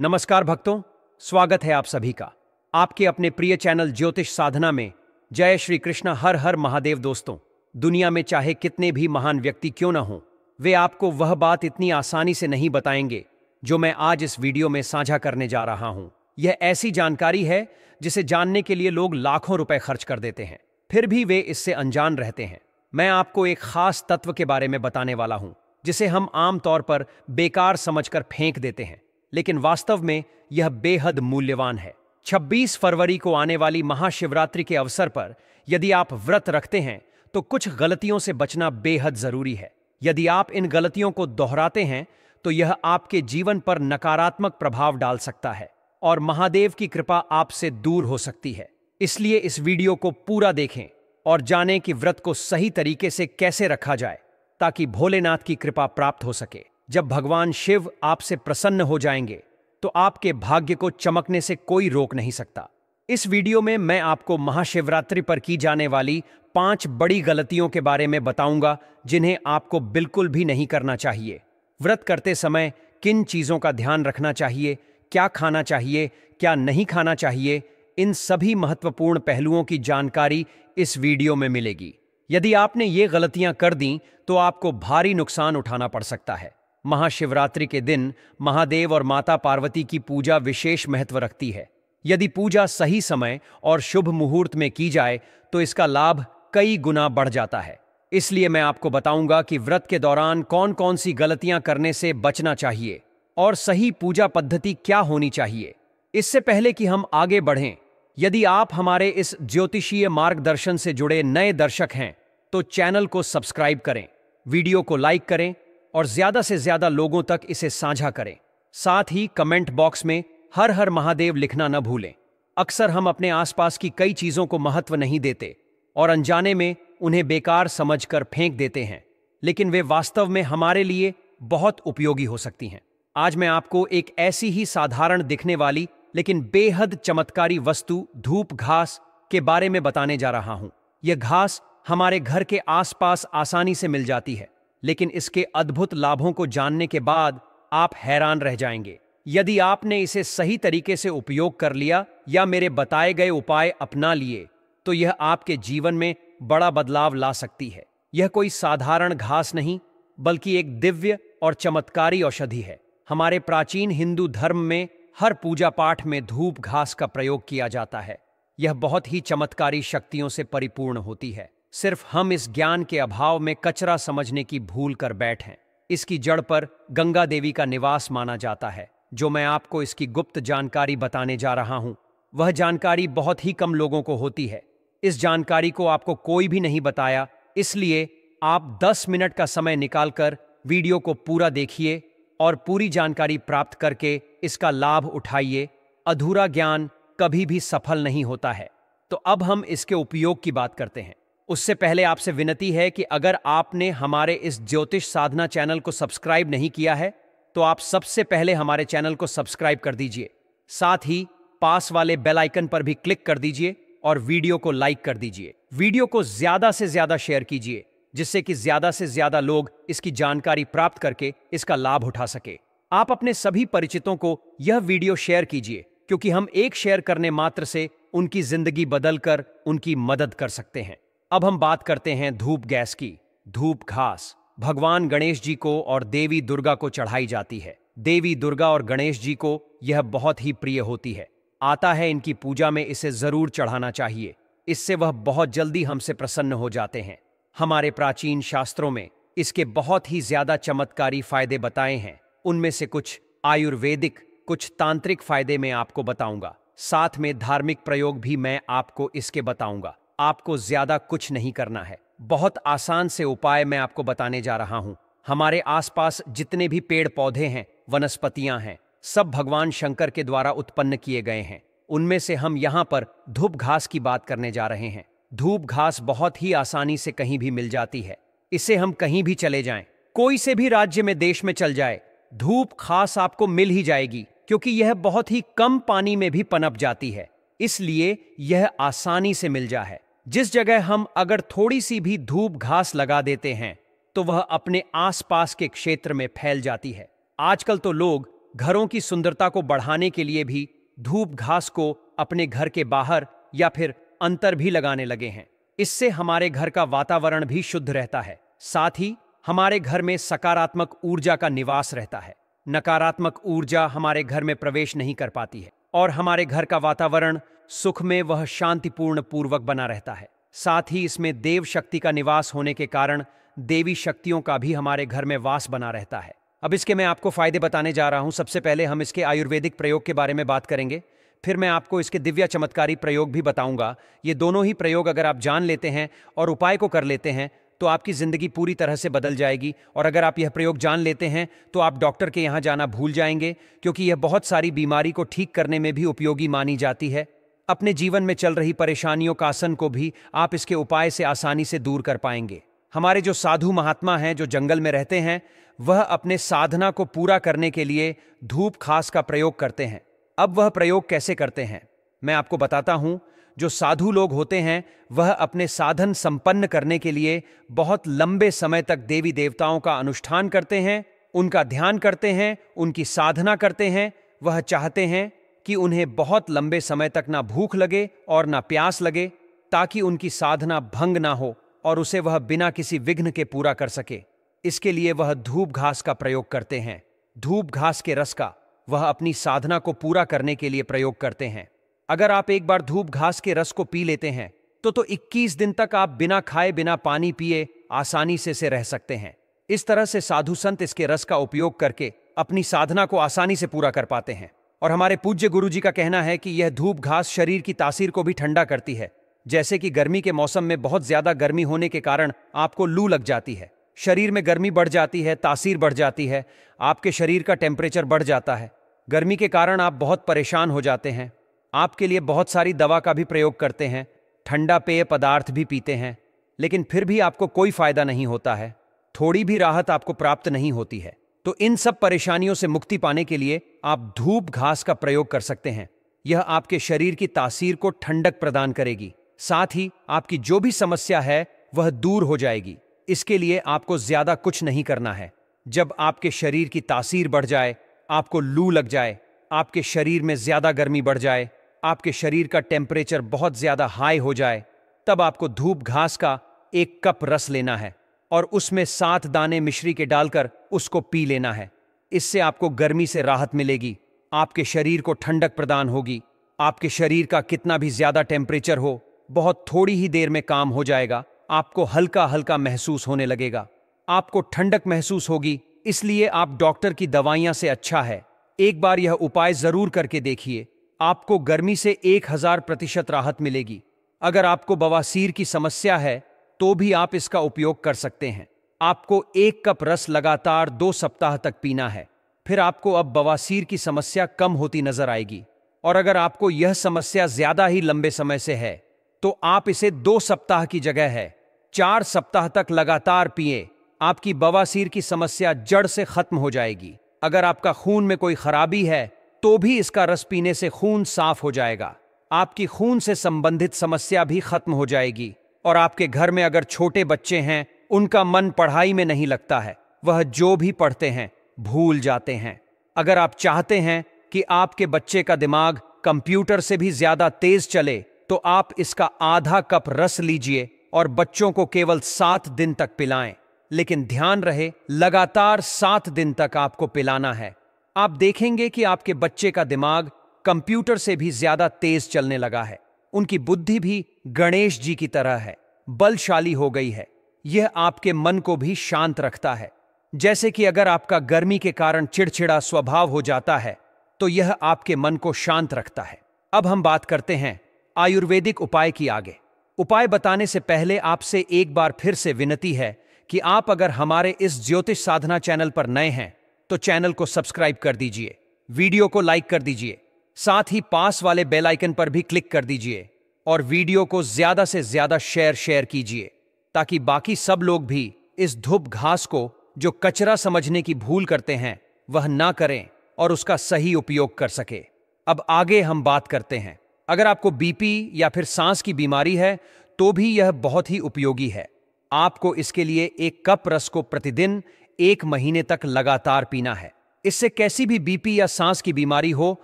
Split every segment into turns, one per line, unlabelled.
नमस्कार भक्तों, स्वागत है आप सभी का आपके अपने प्रिय चैनल ज्योतिष साधना में। जय श्री कृष्ण, हर हर महादेव। दोस्तों, दुनिया में चाहे कितने भी महान व्यक्ति क्यों न हों, वे आपको वह बात इतनी आसानी से नहीं बताएंगे जो मैं आज इस वीडियो में साझा करने जा रहा हूं। यह ऐसी जानकारी है जिसे जानने के लिए लोग लाखों रुपए खर्च कर देते हैं, फिर भी वे इससे अनजान रहते हैं। मैं आपको एक खास तत्व के बारे में बताने वाला हूं जिसे हम आम तौर पर बेकार समझकर फेंक देते हैं, लेकिन वास्तव में यह बेहद मूल्यवान है। 26 फरवरी को आने वाली महाशिवरात्रि के अवसर पर यदि आप व्रत रखते हैं तो कुछ गलतियों से बचना बेहद जरूरी है। यदि आप इन गलतियों को दोहराते हैं तो यह आपके जीवन पर नकारात्मक प्रभाव डाल सकता है और महादेव की कृपा आपसे दूर हो सकती है। इसलिए इस वीडियो को पूरा देखें और जानें कि व्रत को सही तरीके से कैसे रखा जाए ताकि भोलेनाथ की कृपा प्राप्त हो सके। जब भगवान शिव आपसे प्रसन्न हो जाएंगे तो आपके भाग्य को चमकने से कोई रोक नहीं सकता। इस वीडियो में मैं आपको महाशिवरात्रि पर की जाने वाली 5 बड़ी गलतियों के बारे में बताऊंगा जिन्हें आपको बिल्कुल भी नहीं करना चाहिए। व्रत करते समय किन चीजों का ध्यान रखना चाहिए, क्या खाना चाहिए, क्या नहीं खाना चाहिए, इन सभी महत्वपूर्ण पहलुओं की जानकारी इस वीडियो में मिलेगी। यदि आपने ये गलतियां कर दी तो आपको भारी नुकसान उठाना पड़ सकता है। महाशिवरात्रि के दिन महादेव और माता पार्वती की पूजा विशेष महत्व रखती है। यदि पूजा सही समय और शुभ मुहूर्त में की जाए तो इसका लाभ कई गुना बढ़ जाता है। इसलिए मैं आपको बताऊंगा कि व्रत के दौरान कौन कौन सी गलतियां करने से बचना चाहिए और सही पूजा पद्धति क्या होनी चाहिए। इससे पहले कि हम आगे बढ़ें, यदि आप हमारे इस ज्योतिषीय मार्गदर्शन से जुड़े नए दर्शक हैं तो चैनल को सब्सक्राइब करें, वीडियो को लाइक करें और ज्यादा से ज्यादा लोगों तक इसे साझा करें। साथ ही कमेंट बॉक्स में हर हर महादेव लिखना न भूलें। अक्सर हम अपने आसपास की कई चीजों को महत्व नहीं देते और अनजाने में उन्हें बेकार समझकर फेंक देते हैं, लेकिन वे वास्तव में हमारे लिए बहुत उपयोगी हो सकती हैं। आज मैं आपको एक ऐसी ही साधारण दिखने वाली लेकिन बेहद चमत्कारी वस्तु धूप घास के बारे में बताने जा रहा हूं। यह घास हमारे घर के आसपास आसानी से मिल जाती है, लेकिन इसके अद्भुत लाभों को जानने के बाद आप हैरान रह जाएंगे। यदि आपने इसे सही तरीके से उपयोग कर लिया या मेरे बताए गए उपाय अपना लिए तो यह आपके जीवन में बड़ा बदलाव ला सकती है। यह कोई साधारण घास नहीं बल्कि एक दिव्य और चमत्कारी औषधि है। हमारे प्राचीन हिंदू धर्म में हर पूजा पाठ में धूप घास का प्रयोग किया जाता है। यह बहुत ही चमत्कारी शक्तियों से परिपूर्ण होती है। सिर्फ हम इस ज्ञान के अभाव में कचरा समझने की भूल कर बैठे। इसकी जड़ पर गंगा देवी का निवास माना जाता है। जो मैं आपको इसकी गुप्त जानकारी बताने जा रहा हूं, वह जानकारी बहुत ही कम लोगों को होती है। इस जानकारी को आपको कोई भी नहीं बताया, इसलिए आप 10 मिनट का समय निकालकर वीडियो को पूरा देखिए और पूरी जानकारी प्राप्त करके इसका लाभ उठाइए। अधूरा ज्ञान कभी भी सफल नहीं होता है। तो अब हम इसके उपयोग की बात करते हैं। उससे पहले आपसे विनती है कि अगर आपने हमारे इस ज्योतिष साधना चैनल को सब्सक्राइब नहीं किया है तो आप सबसे पहले हमारे चैनल को सब्सक्राइब कर दीजिए। साथ ही पास वाले बेल आइकन पर भी क्लिक कर दीजिए और वीडियो को लाइक कर दीजिए। वीडियो को ज्यादा से ज्यादा शेयर कीजिए जिससे कि ज्यादा से ज्यादा लोग इसकी जानकारी प्राप्त करके इसका लाभ उठा सके। आप अपने सभी परिचितों को यह वीडियो शेयर कीजिए, क्योंकि हम एक शेयर करने मात्र से उनकी जिंदगी बदलकर उनकी मदद कर सकते हैं। अब हम बात करते हैं धूप गैस की। धूप घास भगवान गणेश जी को और देवी दुर्गा को चढ़ाई जाती है। देवी दुर्गा और गणेश जी को यह बहुत ही प्रिय होती है। आता है इनकी पूजा में इसे जरूर चढ़ाना चाहिए, इससे वह बहुत जल्दी हमसे प्रसन्न हो जाते हैं। हमारे प्राचीन शास्त्रों में इसके बहुत ही ज्यादा चमत्कारी फायदे बताए हैं। उनमें से कुछ आयुर्वेदिक, कुछ तांत्रिक फायदे मैं आपको बताऊंगा। साथ में धार्मिक प्रयोग भी मैं आपको इसके बताऊंगा। आपको ज्यादा कुछ नहीं करना है, बहुत आसान से उपाय मैं आपको बताने जा रहा हूं। हमारे आसपास जितने भी पेड़ पौधे हैं, वनस्पतियां हैं, सब भगवान शंकर के द्वारा उत्पन्न किए गए हैं। उनमें से हम यहां पर धूप घास की बात करने जा रहे हैं। धूप घास बहुत ही आसानी से कहीं भी मिल जाती है। इसे हम कहीं भी चले जाएं, कोई से भी राज्य में देश में चल जाए, धूप घास आपको मिल ही जाएगी, क्योंकि यह बहुत ही कम पानी में भी पनप जाती है। इसलिए यह आसानी से मिल जा है। जिस जगह हम अगर थोड़ी सी भी धूप घास लगा देते हैं तो वह अपने आसपास के क्षेत्र में फैल जाती है। आजकल तो लोग घरों की सुंदरता को बढ़ाने के लिए भी धूप घास को अपने घर के बाहर या फिर अंतर भी लगाने लगे हैं। इससे हमारे घर का वातावरण भी शुद्ध रहता है। साथ ही हमारे घर में सकारात्मक ऊर्जा का निवास रहता है। नकारात्मक ऊर्जा हमारे घर में प्रवेश नहीं कर पाती है और हमारे घर का वातावरण सुख में वह शांतिपूर्ण पूर्वक बना रहता है। साथ ही इसमें देव शक्ति का निवास होने के कारण देवी शक्तियों का भी हमारे घर में वास बना रहता है। अब इसके मैं आपको फायदे बताने जा रहा हूं। सबसे पहले हम इसके आयुर्वेदिक प्रयोग के बारे में बात करेंगे, फिर मैं आपको इसके दिव्य चमत्कारी प्रयोग भी बताऊंगा। ये दोनों ही प्रयोग अगर आप जान लेते हैं और उपाय को कर लेते हैं तो आपकी जिंदगी पूरी तरह से बदल जाएगी। और अगर आप यह प्रयोग जान लेते हैं तो आप डॉक्टर के यहाँ जाना भूल जाएंगे, क्योंकि यह बहुत सारी बीमारी को ठीक करने में भी उपयोगी मानी जाती है। अपने जीवन में चल रही परेशानियों का आसन को भी आप इसके उपाय से आसानी से दूर कर पाएंगे। हमारे जो साधु महात्मा हैं जो जंगल में रहते हैं, वह अपने साधना को पूरा करने के लिए धूप घास का प्रयोग करते हैं। अब वह प्रयोग कैसे करते हैं मैं आपको बताता हूं। जो साधु लोग होते हैं वह अपने साधन संपन्न करने के लिए बहुत लंबे समय तक देवी देवताओं का अनुष्ठान करते हैं, उनका ध्यान करते हैं, उनकी साधना करते हैं। वह चाहते हैं कि उन्हें बहुत लंबे समय तक ना भूख लगे और ना प्यास लगे, ताकि उनकी साधना भंग ना हो और उसे वह बिना किसी विघ्न के पूरा कर सके। इसके लिए वह धूप घास का प्रयोग करते हैं। धूप घास के रस का वह अपनी साधना को पूरा करने के लिए प्रयोग करते हैं। अगर आप एक बार धूप घास के रस को पी लेते हैं तो 21 दिन तक आप बिना खाए बिना पानी पिए आसानी से रह सकते हैं। इस तरह से साधु संत इसके रस का उपयोग करके अपनी साधना को आसानी से पूरा कर पाते हैं। और हमारे पूज्य गुरु जी का कहना है कि यह धूप घास शरीर की तासीर को भी ठंडा करती है। जैसे कि गर्मी के मौसम में बहुत ज्यादा गर्मी होने के कारण आपको लू लग जाती है, शरीर में गर्मी बढ़ जाती है, तासीर बढ़ जाती है, आपके शरीर का टेम्परेचर बढ़ जाता है। गर्मी के कारण आप बहुत परेशान हो जाते हैं। आपके लिए बहुत सारी दवा का भी प्रयोग करते हैं, ठंडा पेय पदार्थ भी पीते हैं, लेकिन फिर भी आपको कोई फायदा नहीं होता है, थोड़ी भी राहत आपको प्राप्त नहीं होती है। तो इन सब परेशानियों से मुक्ति पाने के लिए आप धूप घास का प्रयोग कर सकते हैं। यह आपके शरीर की तासीर को ठंडक प्रदान करेगी, साथ ही आपकी जो भी समस्या है वह दूर हो जाएगी। इसके लिए आपको ज्यादा कुछ नहीं करना है। जब आपके शरीर की तासीर बढ़ जाए, आपको लू लग जाए, आपके शरीर में ज्यादा गर्मी बढ़ जाए, आपके शरीर का टेम्परेचर बहुत ज्यादा हाई हो जाए, तब आपको धूप घास का 1 कप रस लेना है और उसमें 7 दाने मिश्री के डालकर उसको पी लेना है। इससे आपको गर्मी से राहत मिलेगी, आपके शरीर को ठंडक प्रदान होगी। आपके शरीर का कितना भी ज्यादा टेम्परेचर हो, बहुत थोड़ी ही देर में काम हो जाएगा। आपको हल्का हल्का महसूस होने लगेगा, आपको ठंडक महसूस होगी। इसलिए आप डॉक्टर की दवाइयां से अच्छा है एक बार यह उपाय जरूर करके देखिए। आपको गर्मी से 1000% राहत मिलेगी। अगर आपको बवासीर की समस्या है तो भी आप इसका उपयोग कर सकते हैं। आपको 1 कप रस लगातार 2 सप्ताह तक पीना है, फिर आपको अब बवासीर की समस्या कम होती नजर आएगी। और अगर आपको यह समस्या ज्यादा ही लंबे समय से है तो आप इसे 2 सप्ताह की जगह है 4 सप्ताह तक लगातार पिए। आपकी बवासीर की समस्या जड़ से खत्म हो जाएगी। अगर आपका खून में कोई खराबी है तो भी इसका रस पीने से खून साफ हो जाएगा। आपकी खून से संबंधित समस्या भी खत्म हो जाएगी। और आपके घर में अगर छोटे बच्चे हैं, उनका मन पढ़ाई में नहीं लगता है, वह जो भी पढ़ते हैं भूल जाते हैं। अगर आप चाहते हैं कि आपके बच्चे का दिमाग कंप्यूटर से भी ज्यादा तेज चले तो आप इसका आधा कप रस लीजिए और बच्चों को केवल 7 दिन तक पिलाएं। लेकिन ध्यान रहे, लगातार 7 दिन तक आपको पिलाना है। आप देखेंगे कि आपके बच्चे का दिमाग कंप्यूटर से भी ज्यादा तेज चलने लगा है। उनकी बुद्धि भी गणेश जी की तरह है, बलशाली हो गई है। यह आपके मन को भी शांत रखता है। जैसे कि अगर आपका गर्मी के कारण चिड़चिड़ा स्वभाव हो जाता है तो यह आपके मन को शांत रखता है। अब हम बात करते हैं आयुर्वेदिक उपाय की आगे। उपाय बताने से पहले आपसे एक बार फिर से विनती है कि आप अगर हमारे इस ज्योतिष साधना चैनल पर नए हैं तो चैनल को सब्सक्राइब कर दीजिए, वीडियो को लाइक कर दीजिए, साथ ही पास वाले बेल आइकन पर भी क्लिक कर दीजिए और वीडियो को ज्यादा से ज्यादा शेयर कीजिए, ताकि बाकी सब लोग भी इस धूप घास को जो कचरा समझने की भूल करते हैं वह ना करें और उसका सही उपयोग कर सके। अब आगे हम बात करते हैं। अगर आपको बीपी या फिर सांस की बीमारी है तो भी यह बहुत ही उपयोगी है। आपको इसके लिए 1 कप रस को प्रतिदिन 1 महीने तक लगातार पीना है। इससे कैसी भी बीपी या सांस की बीमारी हो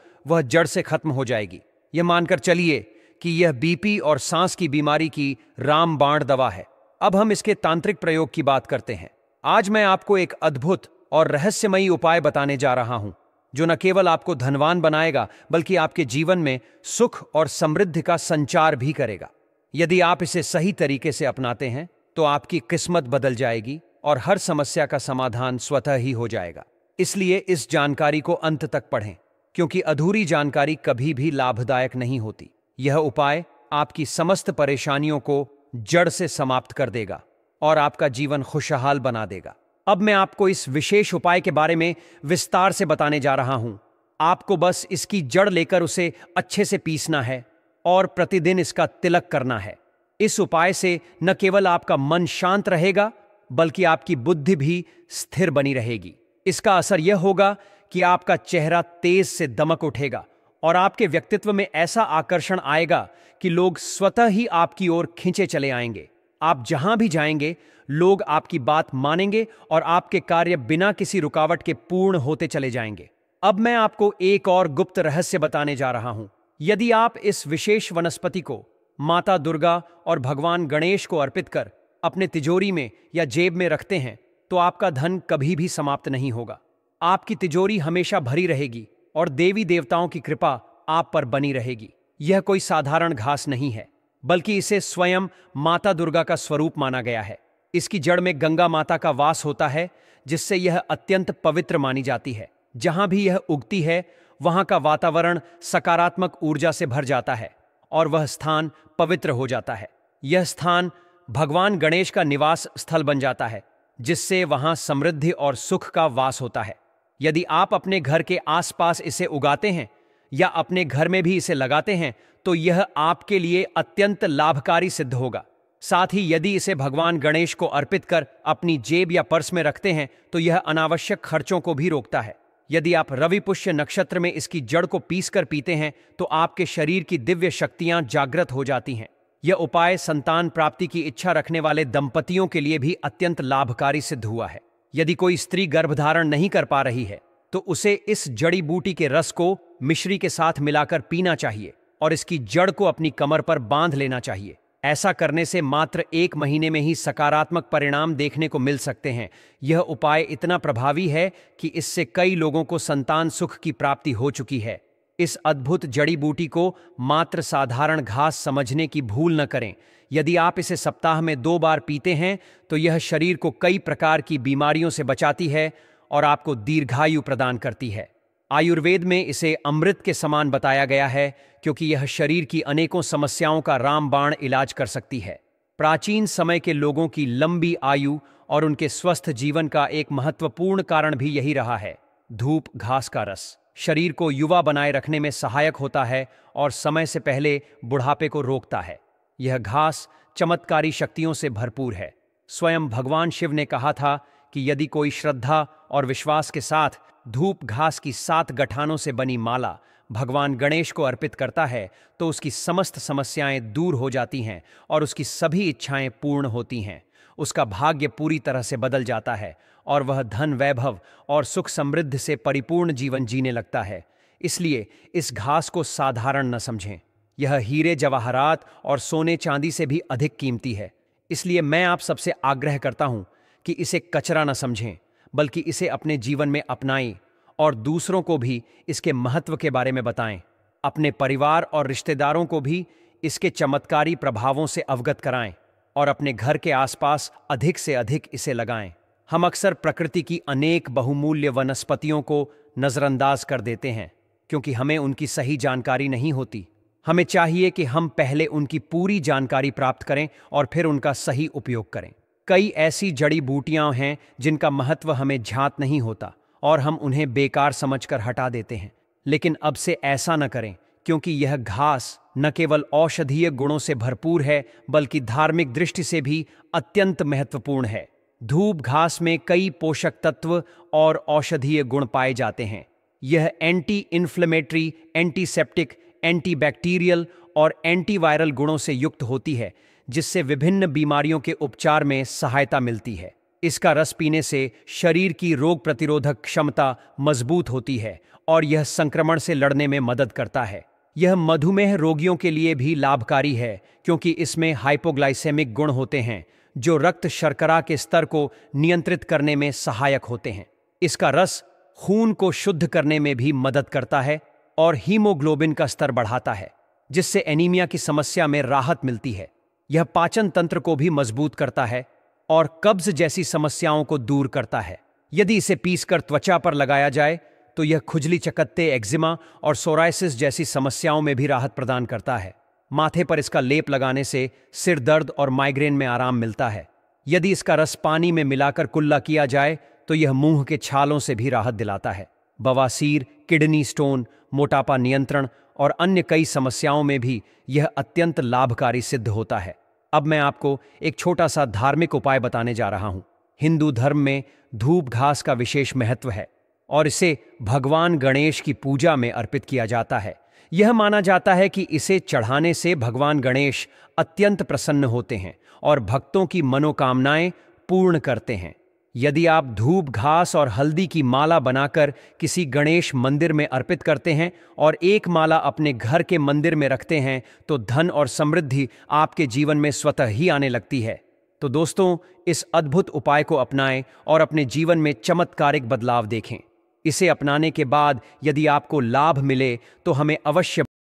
वह जड़ से खत्म हो जाएगी। यह मानकर चलिए कि यह बीपी और सांस की बीमारी की रामबाण दवा है। अब हम इसके तांत्रिक प्रयोग की बात करते हैं। आज मैं आपको एक अद्भुत और रहस्यमयी उपाय बताने जा रहा हूं जो न केवल आपको धनवान बनाएगा बल्कि आपके जीवन में सुख और समृद्धि का संचार भी करेगा। यदि आप इसे सही तरीके से अपनाते हैं तो आपकी किस्मत बदल जाएगी और हर समस्या का समाधान स्वतः ही हो जाएगा। इसलिए इस जानकारी को अंत तक पढ़ें, क्योंकि अधूरी जानकारी कभी भी लाभदायक नहीं होती। यह उपाय आपकी समस्त परेशानियों को जड़ से समाप्त कर देगा और आपका जीवन खुशहाल बना देगा। अब मैं आपको इस विशेष उपाय के बारे में विस्तार से बताने जा रहा हूं। आपको बस इसकी जड़ लेकर उसे अच्छे से पीसना है और प्रतिदिन इसका तिलक करना है। इस उपाय से न केवल आपका मन शांत रहेगा बल्कि आपकी बुद्धि भी स्थिर बनी रहेगी। इसका असर यह होगा कि आपका चेहरा तेज से दमक उठेगा और आपके व्यक्तित्व में ऐसा आकर्षण आएगा कि लोग स्वतः ही आपकी ओर खींचे चले आएंगे। आप जहां भी जाएंगे लोग आपकी बात मानेंगे और आपके कार्य बिना किसी रुकावट के पूर्ण होते चले जाएंगे। अब मैं आपको एक और गुप्त रहस्य बताने जा रहा हूं। यदि आप इस विशेष वनस्पति को माता दुर्गा और भगवान गणेश को अर्पित कर अपने तिजोरी में या जेब में रखते हैं तो आपका धन कभी भी समाप्त नहीं होगा। आपकी तिजोरी हमेशा भरी रहेगी और देवी देवताओं की कृपा आप पर बनी रहेगी। यह कोई साधारण घास नहीं है, बल्कि इसे स्वयं माता दुर्गा का स्वरूप माना गया है। इसकी जड़ में गंगा माता का वास होता है, जिससे यह अत्यंत पवित्र मानी जाती है। जहां भी यह उगती है वहां का वातावरण सकारात्मक ऊर्जा से भर जाता है और वह स्थान पवित्र हो जाता है। यह स्थान भगवान गणेश का निवास स्थल बन जाता है, जिससे वहां समृद्धि और सुख का वास होता है। यदि आप अपने घर के आसपास इसे उगाते हैं या अपने घर में भी इसे लगाते हैं तो यह आपके लिए अत्यंत लाभकारी सिद्ध होगा। साथ ही यदि इसे भगवान गणेश को अर्पित कर अपनी जेब या पर्स में रखते हैं तो यह अनावश्यक खर्चों को भी रोकता है। यदि आप रवि पुष्य नक्षत्र में इसकी जड़ को पीसकर पीते हैं तो आपके शरीर की दिव्य शक्तियां जागृत हो जाती हैं। यह उपाय संतान प्राप्ति की इच्छा रखने वाले दंपतियों के लिए भी अत्यंत लाभकारी सिद्ध हुआ है। यदि कोई स्त्री गर्भधारण नहीं कर पा रही है तो उसे इस जड़ी बूटी के रस को मिश्री के साथ मिलाकर पीना चाहिए और इसकी जड़ को अपनी कमर पर बांध लेना चाहिए। ऐसा करने से मात्र 1 महीने में ही सकारात्मक परिणाम देखने को मिल सकते हैं। यह उपाय इतना प्रभावी है कि इससे कई लोगों को संतान सुख की प्राप्ति हो चुकी है। इस अद्भुत जड़ी बूटी को मात्र साधारण घास समझने की भूल न करें। यदि आप इसे सप्ताह में 2 बार पीते हैं तो यह शरीर को कई प्रकार की बीमारियों से बचाती है और आपको दीर्घायु प्रदान करती है। आयुर्वेद में इसे अमृत के समान बताया गया है, क्योंकि यह शरीर की अनेकों समस्याओं का रामबाण इलाज कर सकती है। प्राचीन समय के लोगों की लंबी आयु और उनके स्वस्थ जीवन का एक महत्वपूर्ण कारण भी यही रहा है। धूप घास का रस शरीर को युवा बनाए रखने में सहायक होता है और समय से पहले बुढ़ापे को रोकता है। यह घास चमत्कारी शक्तियों से भरपूर है। स्वयं भगवान शिव ने कहा था कि यदि कोई श्रद्धा और विश्वास के साथ धूप घास की 7 गठानों से बनी माला भगवान गणेश को अर्पित करता है तो उसकी समस्त समस्याएं दूर हो जाती हैं और उसकी सभी इच्छाएं पूर्ण होती हैं। उसका भाग्य पूरी तरह से बदल जाता है और वह धन वैभव और सुख समृद्धि से परिपूर्ण जीवन जीने लगता है। इसलिए इस घास को साधारण न समझें। यह हीरे जवाहरात और सोने चांदी से भी अधिक कीमती है। इसलिए मैं आप सबसे आग्रह करता हूं कि इसे कचरा न समझें, बल्कि इसे अपने जीवन में अपनाएं और दूसरों को भी इसके महत्व के बारे में बताएं। अपने परिवार और रिश्तेदारों को भी इसके चमत्कारी प्रभावों से अवगत कराएं और अपने घर के आसपास अधिक से अधिक इसे लगाएं। हम अक्सर प्रकृति की अनेक बहुमूल्य वनस्पतियों को नजरअंदाज कर देते हैं क्योंकि हमें उनकी सही जानकारी नहीं होती। हमें चाहिए कि हम पहले उनकी पूरी जानकारी प्राप्त करें और फिर उनका सही उपयोग करें। कई ऐसी जड़ी बूटियां हैं जिनका महत्व हमें ज्ञात नहीं होता और हम उन्हें बेकार समझकर हटा देते हैं। लेकिन अब से ऐसा न करें, क्योंकि यह घास न केवल औषधीय गुणों से भरपूर है बल्कि धार्मिक दृष्टि से भी अत्यंत महत्वपूर्ण है। धूप घास में कई पोषक तत्व और औषधीय गुण पाए जाते हैं। यह एंटी इन्फ्लेमेटरी, एंटीसेप्टिक, एंटीबैक्टीरियल और एंटीवायरल गुणों से युक्त होती है, जिससे विभिन्न बीमारियों के उपचार में सहायता मिलती है। इसका रस पीने से शरीर की रोग प्रतिरोधक क्षमता मजबूत होती है और यह संक्रमण से लड़ने में मदद करता है। यह मधुमेह रोगियों के लिए भी लाभकारी है क्योंकि इसमें हाइपोग्लाइसेमिक गुण होते हैं जो रक्त शर्करा के स्तर को नियंत्रित करने में सहायक होते हैं। इसका रस खून को शुद्ध करने में भी मदद करता है और हीमोग्लोबिन का स्तर बढ़ाता है, जिससे एनीमिया की समस्या में राहत मिलती है। यह पाचन तंत्र को भी मजबूत करता है और कब्ज जैसी समस्याओं को दूर करता है। यदि इसे पीसकर त्वचा पर लगाया जाए तो यह खुजली, चकत्ते, एक्जिमा और सोराइसिस जैसी समस्याओं में भी राहत प्रदान करता है। माथे पर इसका लेप लगाने से सिर दर्द और माइग्रेन में आराम मिलता है। यदि इसका रस पानी में मिलाकर कुल्ला किया जाए तो यह मुंह के छालों से भी राहत दिलाता है। बवासीर, किडनी स्टोन, मोटापा नियंत्रण और अन्य कई समस्याओं में भी यह अत्यंत लाभकारी सिद्ध होता है। अब मैं आपको एक छोटा सा धार्मिक उपाय बताने जा रहा हूं। हिंदू धर्म में धूप घास का विशेष महत्व है और इसे भगवान गणेश की पूजा में अर्पित किया जाता है। यह माना जाता है कि इसे चढ़ाने से भगवान गणेश अत्यंत प्रसन्न होते हैं और भक्तों की मनोकामनाएं पूर्ण करते हैं। यदि आप धूप घास और हल्दी की माला बनाकर किसी गणेश मंदिर में अर्पित करते हैं और एक माला अपने घर के मंदिर में रखते हैं तो धन और समृद्धि आपके जीवन में स्वतः ही आने लगती है। तो दोस्तों, इस अद्भुत उपाय को अपनाएं और अपने जीवन में चमत्कारिक बदलाव देखें। इसे अपनाने के बाद यदि आपको लाभ मिले तो हमें अवश्य